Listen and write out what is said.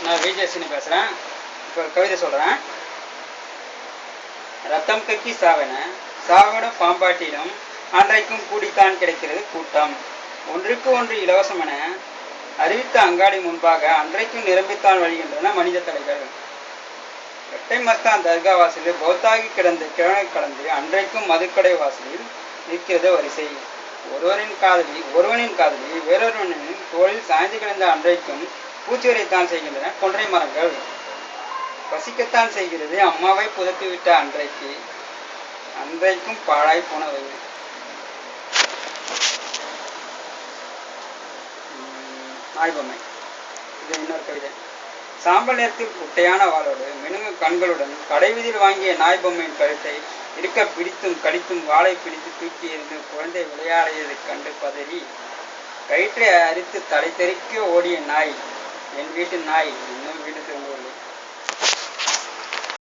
நான் விஜயசினி பேசுகிறேன். இப்போ கவிதை சொல்கிறேன். ரத்தம் கக்கி சாவென சாவிடம் பாம்பாட்டிலும் அன்றைக்கும் கூடித்தான் கிடைக்கிறது கூட்டம். ஒன்றுக்கு ஒன்று இலவசம் என அறிவித்த அங்காடி முன்பாக அன்றைக்கும் நிரம்பித்தான் வழிகின்றன மனித தலைகள். இரட்டை மஸ்தான் தர்கா வாசலில் பௌத்தாகி கிடந்த கிழமை கலந்து அன்றைக்கும் மதுக்கடை வாசலில் நிற்கிறது வரிசை. ஒருவனின் காதலி வேறொருவனின் தோளில் சாய்ந்து கிடந்த அன்றைக்கும் பூச்சிவரைத்தான் செய்கின்றன கொன்றை மரங்கள். பசிக்கத்தான் செய்கிறது அம்மாவை புதைத்துவிட்ட அன்றைக்கும் பாழாய் போனவை. நாய்பொம்மை. இது இன்னொரு கவிதை. சாம்பல் நேரத்தில் குட்டையான வாளோடு மினுங்கு கண்களுடன் கடைவீதியில் வாங்கிய நாய்பொம்மையின் கழுத்தை இருக்க பிடித்தும் கடித்தும் வாளை பிடித்து தூக்கி எறிந்து குழந்தை விளையாடியதைக் கண்டு பதறி கயிற்றை அரித்து தலை தெறிக்க ஓடிய நாய். என் வீட்டு நாய் இன்னும் வீடு திரும்பவில்லை.